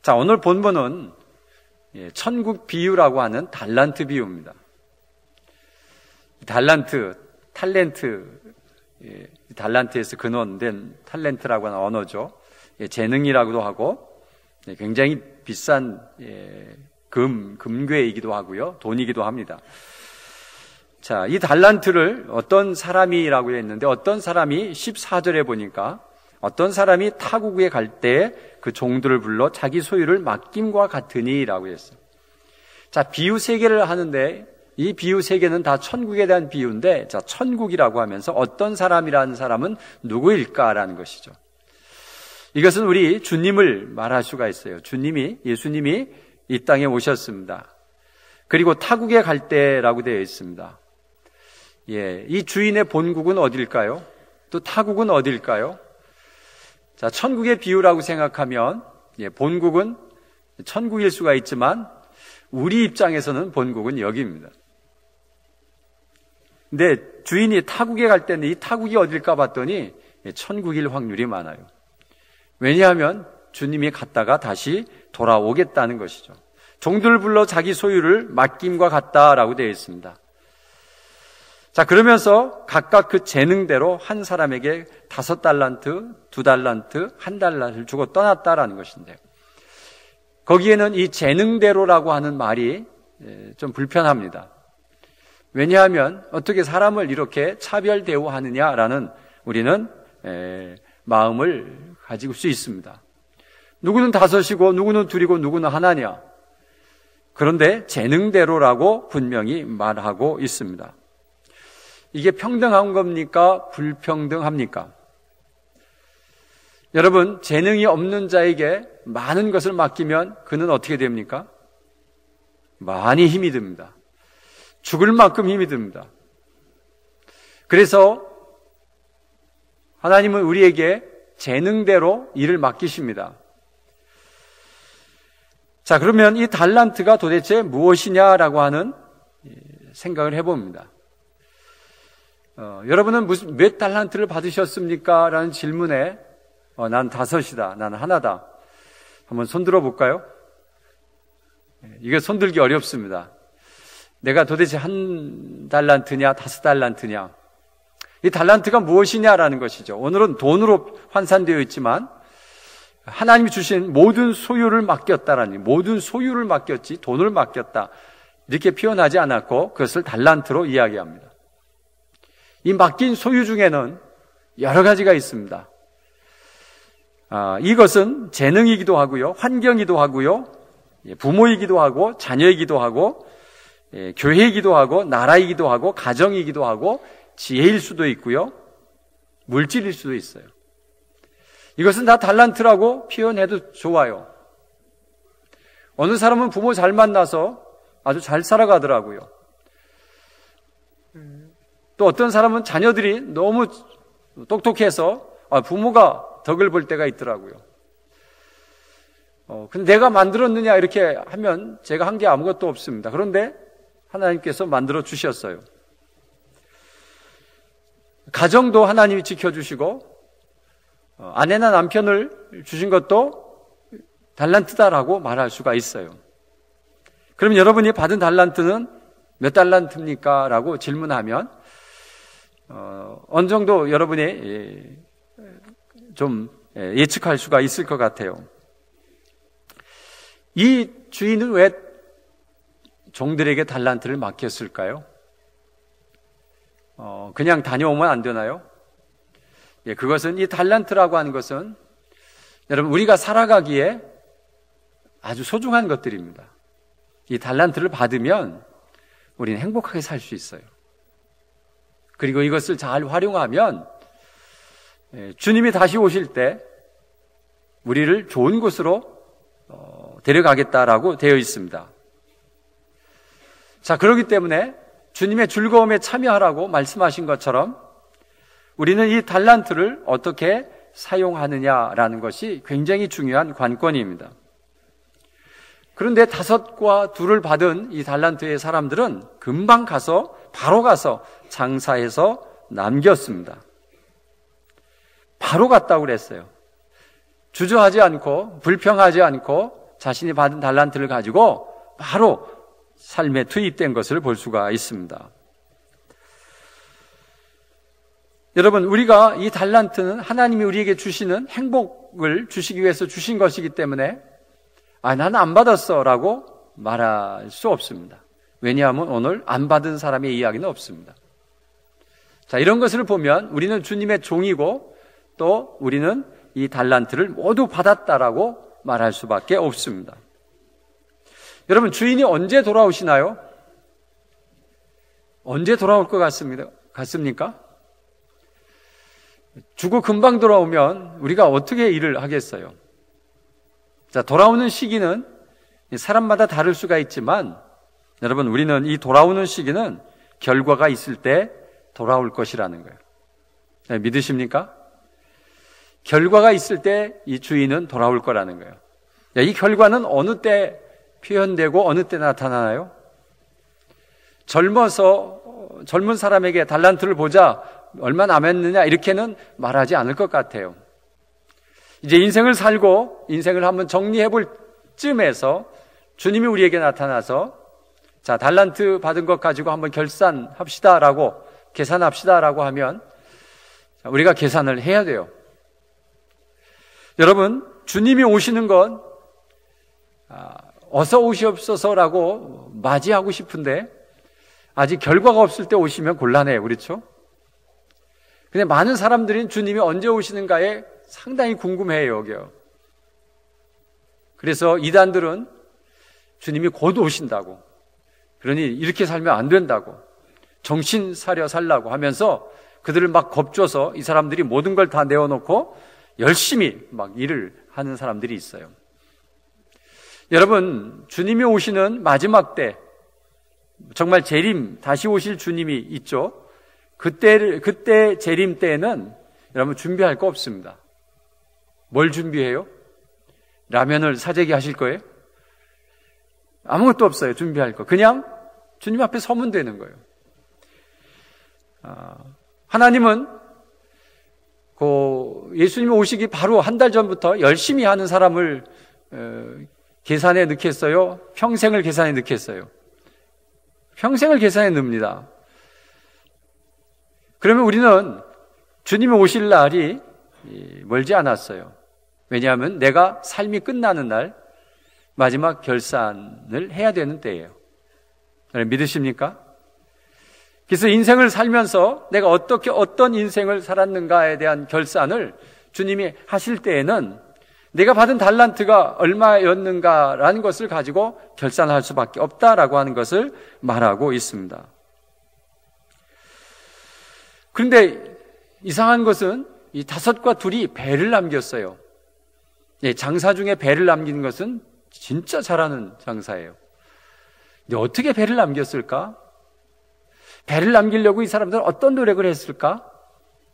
자, 오늘 본문은 천국 비유라고 하는 달란트 비유입니다. 달란트, 탤런트, 달란트에서 근원된 탤런트라고 하는 언어죠. 재능이라고도 하고 굉장히 비싼 금괴이기도 하고요. 돈이기도 합니다. 자, 이 달란트를 어떤 사람이라고 했는데 어떤 사람이 14절에 보니까 어떤 사람이 타국에 갈 때 그 종들을 불러 자기 소유를 맡김과 같으니라고 했어요. 자, 비유 3개를 하는데 이 비유 3개는 다 천국에 대한 비유인데, 자, 천국이라고 하면서 어떤 사람이라는 사람은 누구일까라는 것이죠. 이것은 우리 주님을 말할 수가 있어요. 예수님이 이 땅에 오셨습니다. 그리고 타국에 갈 때라고 되어 있습니다. 이 주인의 본국은 어딜까요? 또 타국은 어딜까요? 자, 천국의 비유라고 생각하면 본국은 천국일 수가 있지만 우리 입장에서는 본국은 여기입니다. 근데 주인이 타국에 갈 때는 이 타국이 어딜까 봤더니 천국일 확률이 많아요. 왜냐하면 주님이 갔다가 다시 돌아오겠다는 것이죠. 종들을 불러 자기 소유를 맡김과 같다라고 되어 있습니다. 자, 그러면서 각각 그 재능대로 한 사람에게 5달란트, 2달란트, 1달란트를 주고 떠났다라는 것인데, 거기에는 이 재능대로라고 하는 말이 좀 불편합니다. 왜냐하면 어떻게 사람을 이렇게 차별 대우하느냐라는 우리는 마음을 가지고 수 있습니다. 누구는 5이고 누구는 2이고 누구는 1냐. 그런데 재능대로라고 분명히 말하고 있습니다. 이게 평등한 겁니까? 불평등합니까? 여러분, 재능이 없는 자에게 많은 것을 맡기면 그는 어떻게 됩니까? 많이 힘이 듭니다. 죽을 만큼 힘이 듭니다. 그래서 하나님은 우리에게 재능대로 일을 맡기십니다. 자, 그러면 이 달란트가 도대체 무엇이냐라고 하는 생각을 해봅니다. 여러분은 몇 달란트를 받으셨습니까? 라는 질문에 난 5이다, 난 1다. 한번 손들어 볼까요? 이게 손들기 어렵습니다. 내가 도대체 1달란트냐 5달란트냐, 이 달란트가 무엇이냐라는 것이죠. 오늘은 돈으로 환산되어 있지만 하나님이 주신 모든 소유를 맡겼다라니, 모든 소유를 맡겼지 돈을 맡겼다 이렇게 표현하지 않았고 그것을 달란트로 이야기합니다. 이 맡긴 소유 중에는 여러 가지가 있습니다. 이것은 재능이기도 하고요, 환경이기도 하고요, 부모이기도 하고 자녀이기도 하고 교회이기도 하고 나라이기도 하고 가정이기도 하고 지혜일 수도 있고요, 물질일 수도 있어요. 이것은 다 달란트라고 표현해도 좋아요. 어느 사람은 부모 잘 만나서 아주 잘 살아가더라고요. 또 어떤 사람은 자녀들이 너무 똑똑해서 부모가 덕을 볼 때가 있더라고요. 근데 내가 만들었느냐 이렇게 하면 제가 한 게 아무것도 없습니다. 그런데 하나님께서 만들어 주셨어요. 가정도 하나님이 지켜주시고 아내나 남편을 주신 것도 달란트다라고 말할 수가 있어요. 그럼 여러분이 받은 달란트는 몇 달란트입니까? 라고 질문하면 어느 정도 여러분이 좀 예측할 수가 있을 것 같아요. 이 주인은 왜 종들에게 달란트를 맡겼을까요? 그냥 다녀오면 안 되나요? 그것은, 이 달란트라고 하는 것은 여러분 우리가 살아가기에 아주 소중한 것들입니다. 이 달란트를 받으면 우리는 행복하게 살 수 있어요. 그리고 이것을 잘 활용하면 주님이 다시 오실 때 우리를 좋은 곳으로 데려가겠다라고 되어 있습니다. 자, 그렇기 때문에 주님의 즐거움에 참여하라고 말씀하신 것처럼 우리는 이 달란트를 어떻게 사용하느냐라는 것이 굉장히 중요한 관건입니다. 그런데 5과 2를 받은 이 달란트의 사람들은 금방 바로 가서 장사해서 남겼습니다. 바로 갔다고 그랬어요. 주저하지 않고 불평하지 않고 자신이 받은 달란트를 가지고 바로 삶에 투입된 것을 볼 수가 있습니다. 여러분, 우리가 이 달란트는 하나님이 우리에게 주시는 행복을 주시기 위해서 주신 것이기 때문에 나는 안 받았어 라고 말할 수 없습니다. 왜냐하면 오늘 안 받은 사람의 이야기는 없습니다. 자, 이런 것을 보면 우리는 주님의 종이고 또 우리는 이 달란트를 모두 받았다라고 말할 수밖에 없습니다. 여러분, 주인이 언제 돌아오시나요? 언제 돌아올 것 같습니까? 주고 금방 돌아오면 우리가 어떻게 일을 하겠어요? 자, 돌아오는 시기는 사람마다 다를 수가 있지만 여러분, 우리는 이 돌아오는 시기는 결과가 있을 때 돌아올 것이라는 거예요. 네, 믿으십니까? 결과가 있을 때 이 주인은 돌아올 거라는 거예요. 이 결과는 어느 때 표현되고 어느 때 나타나나요? 젊은 사람에게 달란트를 보자, 얼마 남았느냐 이렇게는 말하지 않을 것 같아요. 이제 인생을 살고 인생을 한번 정리해 볼 쯤에서 주님이 우리에게 나타나서 자, 달란트 받은 것 가지고 한번 결산합시다라고, 계산합시다라고 하면 우리가 계산을 해야 돼요. 여러분, 주님이 오시는 건 어서 오시옵소서라고 맞이하고 싶은데 아직 결과가 없을 때 오시면 곤란해요. 그렇죠? 근데 많은 사람들은 주님이 언제 오시는가에 상당히 궁금해해요. 여기요. 그래서 이단들은 주님이 곧 오신다고, 그러니 이렇게 살면 안 된다고, 정신 사려 살라고 하면서 그들을 막 겁줘서 이 사람들이 모든 걸 다 내어놓고 열심히 막 일을 하는 사람들이 있어요. 여러분, 주님이 오시는 마지막 때, 정말 재림, 다시 오실 주님이 있죠. 그때 재림 때에는 여러분 준비할 거 없습니다. 뭘 준비해요? 라면을 사재기 하실 거예요? 아무것도 없어요. 준비할 거. 그냥 주님 앞에 서면 되는 거예요. 하나님은 예수님이 오시기 바로 한 달 전부터 열심히 하는 사람을 계산에 넣겠어요? 평생을 계산에 넣겠어요? 평생을 계산에 넣습니다. 그러면 우리는 주님이 오실 날이 멀지 않았어요. 왜냐하면 내가 삶이 끝나는 날 마지막 결산을 해야 되는 때예요. 믿으십니까? 그래서 인생을 살면서 내가 어떤 인생을 살았는가에 대한 결산을 주님이 하실 때에는 내가 받은 달란트가 얼마였는가라는 것을 가지고 결산할 수밖에 없다라고 하는 것을 말하고 있습니다. 그런데 이상한 것은 이 5과 2이 배를 남겼어요. 장사 중에 배를 남기는 것은 진짜 잘하는 장사예요. 근데 어떻게 배를 남겼을까? 배를 남기려고 이 사람들은 어떤 노력을 했을까?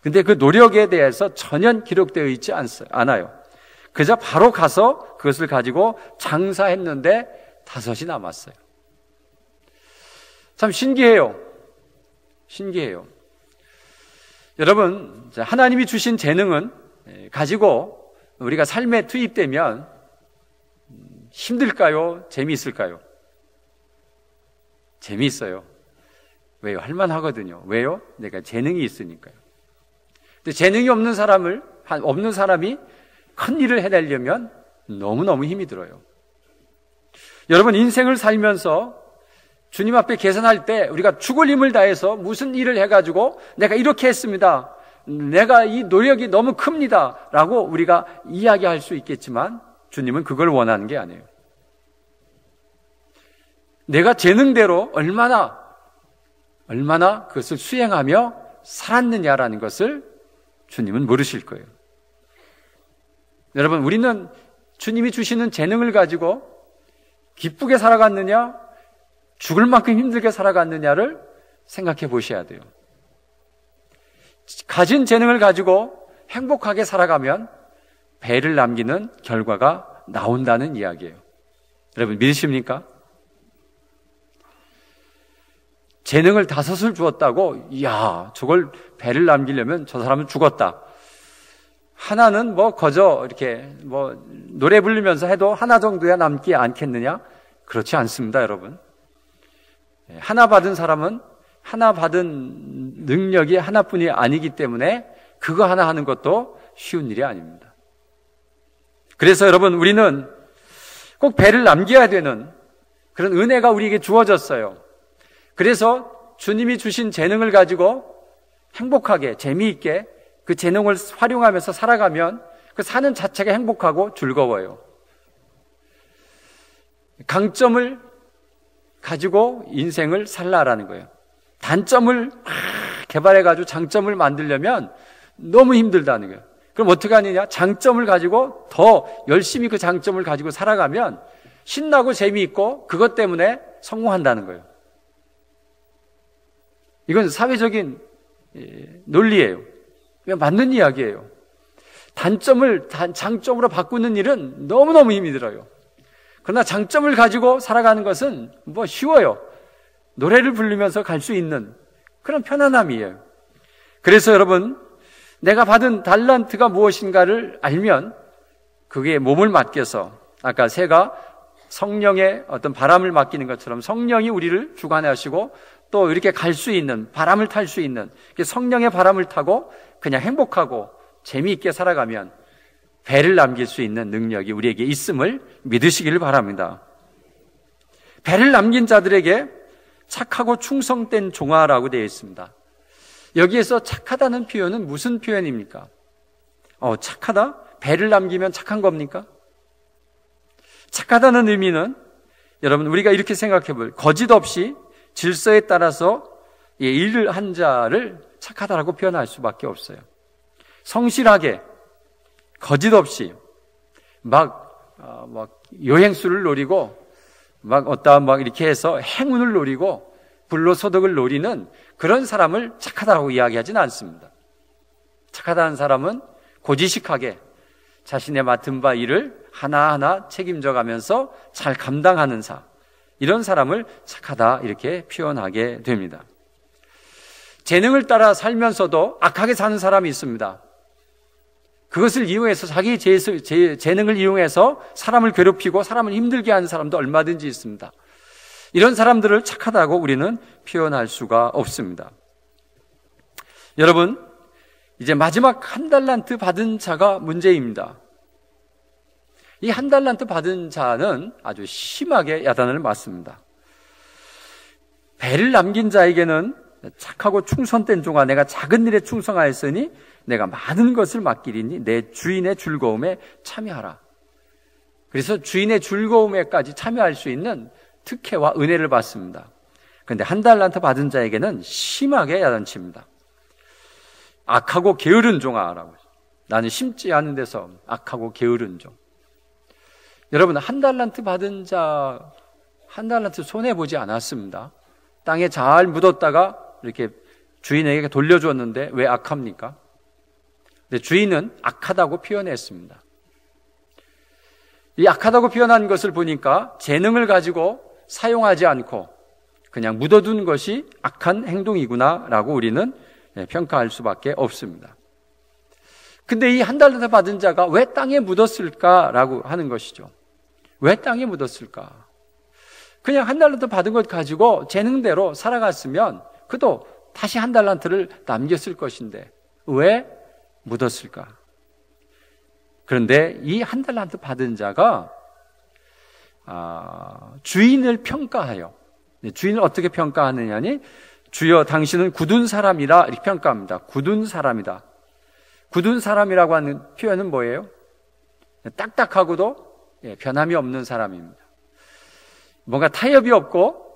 근데 그 노력에 대해서 전혀 기록되어 있지 않아요. 그저 바로 가서 그것을 가지고 장사했는데 5이 남았어요. 참 신기해요. 신기해요. 여러분, 하나님이 주신 재능은 가지고 우리가 삶에 투입되면 힘들까요? 재미있을까요? 재미있어요. 왜요? 할만하거든요. 왜요? 내가 재능이 있으니까요. 근데 재능이 없는 사람이 큰 일을 해내려면 너무너무 힘이 들어요. 여러분, 인생을 살면서 주님 앞에 계산할 때 우리가 죽을 힘을 다해서 무슨 일을 해가지고 내가 이렇게 했습니다, 내가 이 노력이 너무 큽니다 라고 우리가 이야기할 수 있겠지만 주님은 그걸 원하는 게 아니에요. 내가 재능대로 얼마나 그것을 수행하며 살았느냐라는 것을 주님은 모르실 거예요. 여러분, 우리는 주님이 주시는 재능을 가지고 기쁘게 살아갔느냐, 죽을 만큼 힘들게 살아갔느냐를 생각해 보셔야 돼요. 가진 재능을 가지고 행복하게 살아가면 배를 남기는 결과가 나온다는 이야기예요. 여러분, 믿으십니까? 재능을 5을 주었다고, 이야, 저걸 배를 남기려면 저 사람은 죽었다 하나는 뭐 거저 이렇게 뭐 노래 부르면서 해도 하나 정도야 남지 않겠느냐? 그렇지 않습니다, 여러분. 하나 받은 사람은 하나 받은 능력이 하나뿐이 아니기 때문에 그거 하나 하는 것도 쉬운 일이 아닙니다. 그래서 여러분, 우리는 꼭 배를 남겨야 되는 그런 은혜가 우리에게 주어졌어요. 그래서 주님이 주신 재능을 가지고 행복하게, 재미있게 그 재능을 활용하면서 살아가면 그 사는 자체가 행복하고 즐거워요. 강점을 가지고 인생을 살라라는 거예요. 단점을 개발해가지고 장점을 만들려면 너무 힘들다는 거예요. 그럼 어떻게 하느냐? 장점을 가지고 더 열심히 그 장점을 가지고 살아가면 신나고 재미있고 그것 때문에 성공한다는 거예요. 이건 사회적인 논리예요. 맞는 이야기예요. 단점을 장점으로 바꾸는 일은 너무너무 힘이 들어요. 그러나 장점을 가지고 살아가는 것은 뭐 쉬워요. 노래를 부르면서 갈 수 있는 그런 편안함이에요. 그래서 여러분, 내가 받은 달란트가 무엇인가를 알면 그게 몸을 맡겨서, 아까 새가 성령의 어떤 바람을 맡기는 것처럼 성령이 우리를 주관하시고 또 이렇게 갈 수 있는, 바람을 탈 수 있는, 성령의 바람을 타고 그냥 행복하고 재미있게 살아가면 배를 남길 수 있는 능력이 우리에게 있음을 믿으시기를 바랍니다. 배를 남긴 자들에게 착하고 충성된 종아라고 되어 있습니다. 여기에서 착하다는 표현은 무슨 표현입니까? 착하다? 배를 남기면 착한 겁니까? 착하다는 의미는 여러분, 우리가 이렇게 생각해 볼, 거짓 없이 질서에 따라서 일을 한 자를 착하다라고 표현할 수밖에 없어요. 성실하게, 거짓 없이, 막 요행수를 노리고, 막 이렇게 해서 행운을 노리고, 불로소득을 노리는 그런 사람을 착하다고 이야기하지는 않습니다. 착하다는 사람은 고지식하게 자신의 맡은 바 일을 하나하나 책임져 가면서 잘 감당하는 이런 사람을 착하다 이렇게 표현하게 됩니다. 재능을 따라 살면서도 악하게 사는 사람이 있습니다. 그것을 이용해서 자기 재능을 이용해서 사람을 괴롭히고 사람을 힘들게 하는 사람도 얼마든지 있습니다. 이런 사람들을 착하다고 우리는 표현할 수가 없습니다. 여러분, 이제 마지막 한 달란트 받은 자가 문제입니다. 이 한 달란트 받은 자는 아주 심하게 야단을 맞습니다. 배를 남긴 자에게는 착하고 충성된 종아, 내가 작은 일에 충성하였으니 내가 많은 것을 맡기리니 내 주인의 즐거움에 참여하라. 그래서 주인의 즐거움에까지 참여할 수 있는 특혜와 은혜를 받습니다. 그런데 한 달란트 받은 자에게는 심하게 야단칩니다. 악하고 게으른 종아라고. 나는 심지 않은 데서 악하고 게으른 종. 여러분, 한 달란트 받은 자, 한 달란트 손해보지 않았습니다. 땅에 잘 묻었다가 이렇게 주인에게 돌려주었는데 왜 악합니까? 근데 주인은 악하다고 표현했습니다. 이 악하다고 표현한 것을 보니까 재능을 가지고 사용하지 않고 그냥 묻어둔 것이 악한 행동이구나라고 우리는 평가할 수밖에 없습니다. 근데 이 한 달란트 받은 자가 왜 땅에 묻었을까라고 하는 것이죠. 왜 땅에 묻었을까? 그냥 한 달란트 받은 것 가지고 재능대로 살아갔으면 그도 다시 한 달란트를 남겼을 것인데 왜 묻었을까? 그런데 이 한 달란트 받은 자가 주인을 평가하여, 주인을 어떻게 평가하느냐니, 주여 당신은 굳은 사람이라 이렇게 평가합니다. 굳은 사람이다. 굳은 사람이라고 하는 표현은 뭐예요? 딱딱하고도 변함이 없는 사람입니다. 뭔가 타협이 없고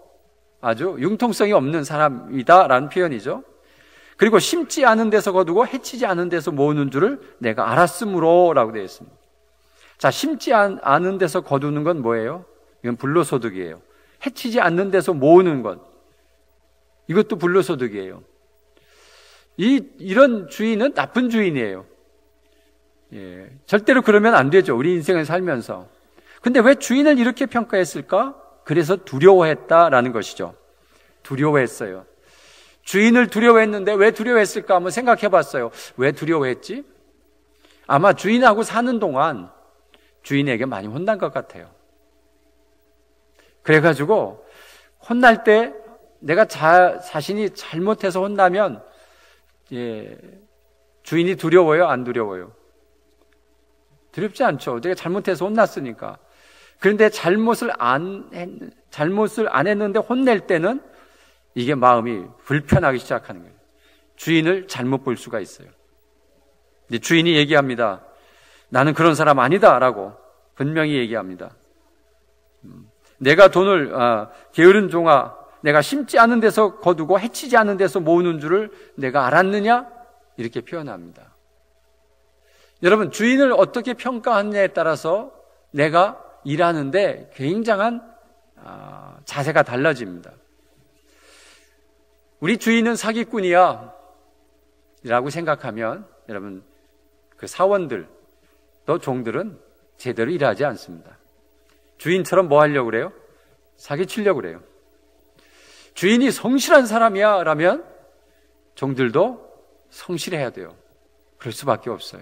아주 융통성이 없는 사람이다라는 표현이죠. 그리고 심지 않은 데서 거두고 해치지 않은 데서 모으는 줄을 내가 알았으므로 라고 되어 있습니다. 자, 심지 않은 데서 거두는 건 뭐예요? 이건 불로소득이에요. 해치지 않는 데서 모으는 것, 이것도 불로소득이에요. 이런 주인은 나쁜 주인이에요. 절대로 그러면 안 되죠. 우리 인생을 살면서. 근데 왜 주인을 이렇게 평가했을까? 그래서 두려워했다라는 것이죠. 두려워했어요. 주인을 두려워했는데 왜 두려워했을까 한번 생각해 봤어요. 왜 두려워했지? 아마 주인하고 사는 동안 주인에게 많이 혼난 것 같아요. 그래가지고 혼날 때 내가 자신이 잘못해서 혼나면 주인이 두려워요? 안 두려워요? 두렵지 않죠. 내가 잘못해서 혼났으니까. 그런데 잘못을 안 했는데 혼낼 때는 이게 마음이 불편하기 시작하는 거예요. 주인을 잘못 볼 수가 있어요. 근데 주인이 얘기합니다. 나는 그런 사람 아니다 라고 분명히 얘기합니다. 내가 돈을 게으른 종아, 내가 심지 않은 데서 거두고 해치지 않은 데서 모으는 줄을 내가 알았느냐? 이렇게 표현합니다. 여러분, 주인을 어떻게 평가하느냐에 따라서 내가 일하는데 굉장한 자세가 달라집니다. 우리 주인은 사기꾼이야 라고 생각하면 여러분, 그 사원들 또 종들은 제대로 일하지 않습니다. 주인처럼 뭐 하려고 그래요? 사기치려고 그래요. 주인이 성실한 사람이야 라면 종들도 성실해야 돼요. 그럴 수밖에 없어요.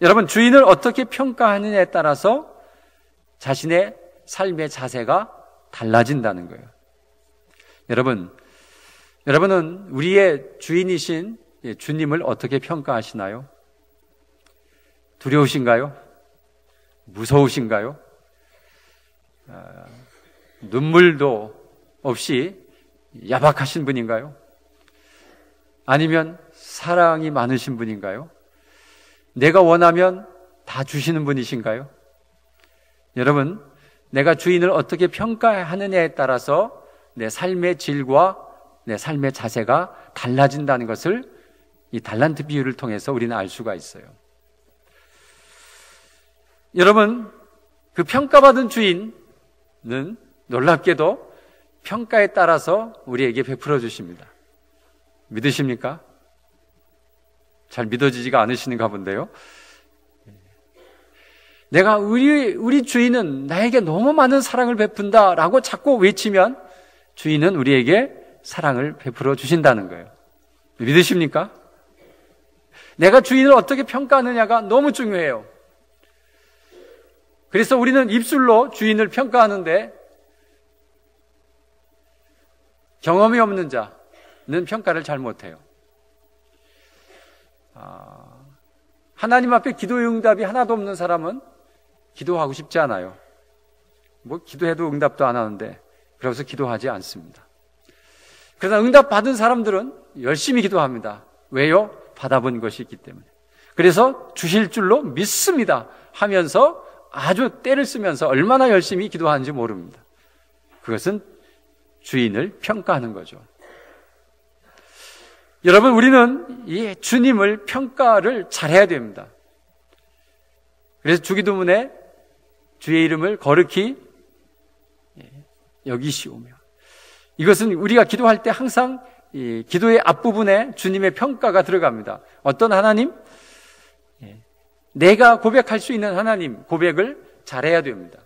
여러분, 주인을 어떻게 평가하느냐에 따라서 자신의 삶의 자세가 달라진다는 거예요. 여러분은 우리의 주인이신 주님을 어떻게 평가하시나요? 두려우신가요? 무서우신가요? 눈물도 없이 야박하신 분인가요? 아니면 사랑이 많으신 분인가요? 내가 원하면 다 주시는 분이신가요? 여러분, 내가 주인을 어떻게 평가하느냐에 따라서 내 삶의 질과 내 삶의 자세가 달라진다는 것을 이 달란트 비유를 통해서 우리는 알 수가 있어요. 여러분, 그 평가받은 주인은 놀랍게도 평가에 따라서 우리에게 베풀어 주십니다. 믿으십니까? 잘 믿어지지가 않으시는가 본데요. 내가 우리 주인은 나에게 너무 많은 사랑을 베푼다라고 자꾸 외치면 주인은 우리에게 사랑을 베풀어 주신다는 거예요. 믿으십니까? 내가 주인을 어떻게 평가하느냐가 너무 중요해요. 그래서 우리는 입술로 주인을 평가하는데 경험이 없는 자는 평가를 잘 못해요. 하나님 앞에 기도의 응답이 하나도 없는 사람은 기도하고 싶지 않아요. 뭐 기도해도 응답도 안 하는데 그래서 기도하지 않습니다. 그러나 응답 받은 사람들은 열심히 기도합니다. 왜요? 받아본 것이 있기 때문에. 그래서 주실 줄로 믿습니다 하면서 아주 때를 쓰면서 얼마나 열심히 기도하는지 모릅니다. 그것은 주인을 평가하는 거죠. 여러분, 우리는 이 주님을 평가를 잘해야 됩니다. 그래서 주기도문에 주의 이름을 거룩히 여기시오며, 이것은 우리가 기도할 때 항상 이 기도의 앞부분에 주님의 평가가 들어갑니다. 어떤 하나님? 내가 고백할 수 있는 하나님 고백을 잘해야 됩니다.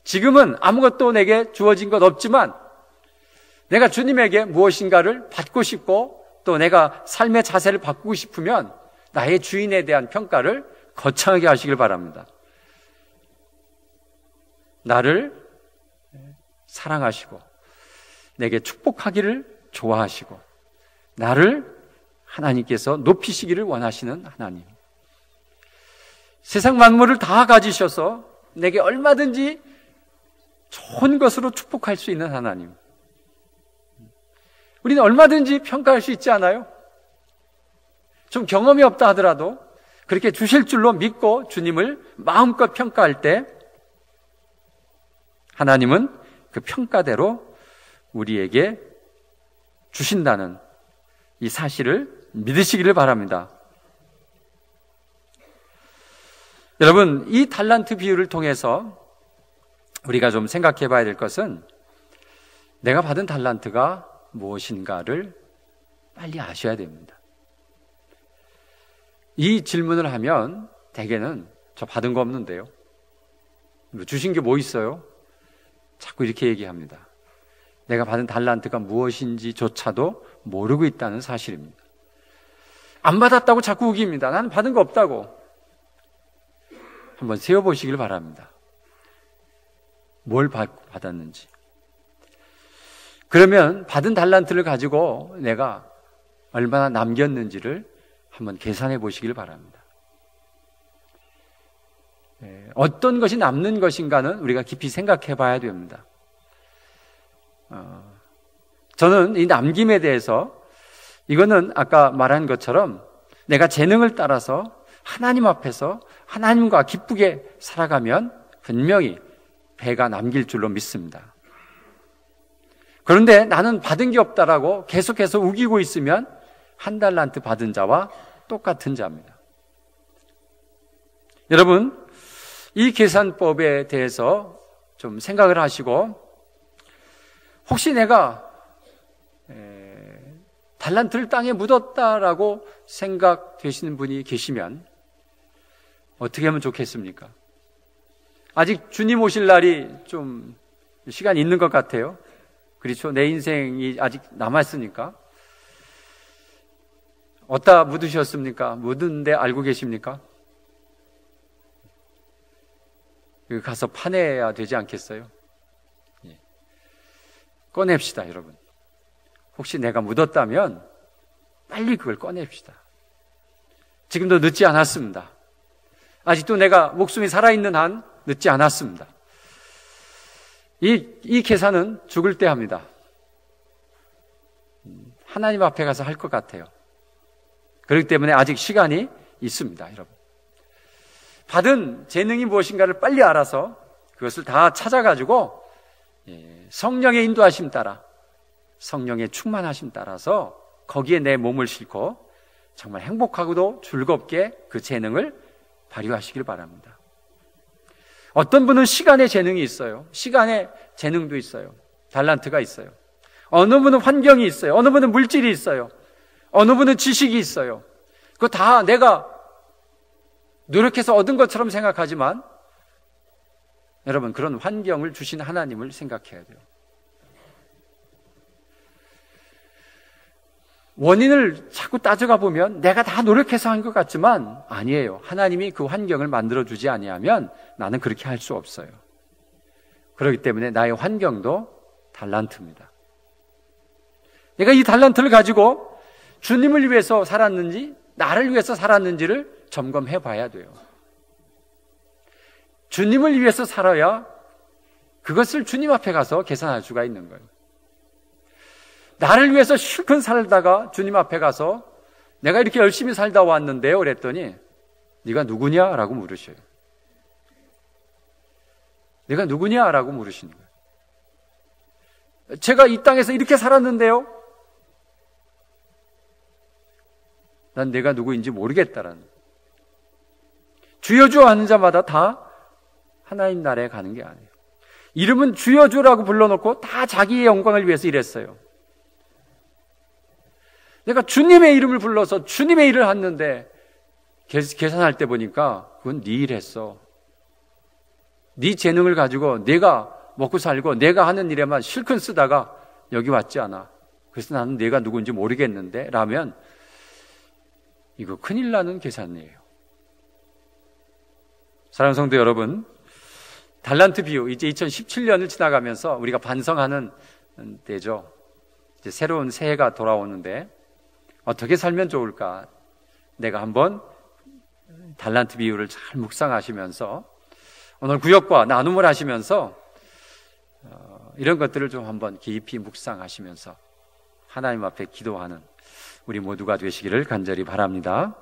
지금은 아무것도 내게 주어진 것 없지만 내가 주님에게 무엇인가를 받고 싶고 또 내가 삶의 자세를 바꾸고 싶으면 나의 주인에 대한 평가를 거창하게 하시길 바랍니다. 나를 사랑하시고 내게 축복하기를 좋아하시고 나를 하나님께서 높이시기를 원하시는 하나님, 세상 만물을 다 가지셔서 내게 얼마든지 좋은 것으로 축복할 수 있는 하나님, 우리는 얼마든지 평가할 수 있지 않아요? 좀 경험이 없다 하더라도 그렇게 주실 줄로 믿고 주님을 마음껏 평가할 때 하나님은 그 평가대로 우리에게 주신다는 이 사실을 믿으시기를 바랍니다. 여러분, 이 달란트 비유를 통해서 우리가 좀 생각해 봐야 될 것은 내가 받은 달란트가 무엇인가를 빨리 아셔야 됩니다. 이 질문을 하면 대개는 저 받은 거 없는데요, 주신 게 뭐 있어요? 자꾸 이렇게 얘기합니다. 내가 받은 달란트가 무엇인지조차도 모르고 있다는 사실입니다. 안 받았다고 자꾸 우깁니다. 나는 받은 거 없다고. 한번 세어보시길 바랍니다. 뭘 받았는지. 그러면 받은 달란트를 가지고 내가 얼마나 남겼는지를 한번 계산해 보시길 바랍니다. 어떤 것이 남는 것인가는 우리가 깊이 생각해 봐야 됩니다. 저는 이 남김에 대해서 이거는 아까 말한 것처럼 내가 재능을 따라서 하나님 앞에서 하나님과 기쁘게 살아가면 분명히 배가 남길 줄로 믿습니다. 그런데 나는 받은 게 없다라고 계속해서 우기고 있으면 한 달란트 받은 자와 똑같은 자입니다. 여러분, 이 계산법에 대해서 좀 생각을 하시고 혹시 내가 달란트를 땅에 묻었다라고 생각되시는 분이 계시면 어떻게 하면 좋겠습니까? 아직 주님 오실 날이 좀 시간이 있는 것 같아요. 그렇죠? 내 인생이 아직 남았으니까. 어디다 묻으셨습니까? 묻은데 알고 계십니까? 여기 가서 파내야 되지 않겠어요? 꺼냅시다, 여러분. 혹시 내가 묻었다면 빨리 그걸 꺼냅시다. 지금도 늦지 않았습니다. 아직도 내가 목숨이 살아있는 한 늦지 않았습니다. 이 계산은 죽을 때 합니다. 하나님 앞에 가서 할 것 같아요. 그렇기 때문에 아직 시간이 있습니다, 여러분. 받은 재능이 무엇인가를 빨리 알아서 그것을 다 찾아가지고 성령의 인도하심 따라, 성령의 충만하심 따라서 거기에 내 몸을 싣고 정말 행복하고도 즐겁게 그 재능을 발휘하시길 바랍니다. 어떤 분은 시간의 재능이 있어요. 시간의 재능도 있어요. 달란트가 있어요. 어느 분은 환경이 있어요. 어느 분은 물질이 있어요. 어느 분은 지식이 있어요. 그거 다 내가 노력해서 얻은 것처럼 생각하지만 여러분, 그런 환경을 주신 하나님을 생각해야 돼요. 원인을 자꾸 따져가 보면 내가 다 노력해서 한 것 같지만 아니에요. 하나님이 그 환경을 만들어주지 아니하면 나는 그렇게 할 수 없어요. 그렇기 때문에 나의 환경도 달란트입니다. 내가 이 달란트를 가지고 주님을 위해서 살았는지 나를 위해서 살았는지를 점검해 봐야 돼요. 주님을 위해서 살아야 그것을 주님 앞에 가서 계산할 수가 있는 거예요. 나를 위해서 실컷 살다가 주님 앞에 가서 내가 이렇게 열심히 살다 왔는데요 그랬더니 네가 누구냐? 라고 물으셔요. 네가 누구냐? 라고 물으시는 거예요. 제가 이 땅에서 이렇게 살았는데요, 난 내가 누구인지 모르겠다라는. 주여 주여 하는 자마다 다 하나님 나라에 가는 게 아니에요. 이름은 주여 주라고 불러놓고 다 자기의 영광을 위해서 일했어요. 내가 주님의 이름을 불러서 주님의 일을 했는데 계산할 때 보니까 그건 네 일 했어. 네 재능을 가지고 내가 먹고 살고 내가 하는 일에만 실컷 쓰다가 여기 왔지 않아. 그래서 나는 내가 누군지 모르겠는데 라면 이거 큰일 나는 계산이에요. 사랑하는 성도 여러분, 달란트 비유, 이제 2017년을 지나가면서 우리가 반성하는 때죠. 이제 새로운 새해가 돌아오는데 어떻게 살면 좋을까? 내가 한번 달란트 비유를 잘 묵상하시면서 오늘 구역과 나눔을 하시면서 이런 것들을 좀 한번 깊이 묵상하시면서 하나님 앞에 기도하는 우리 모두가 되시기를 간절히 바랍니다.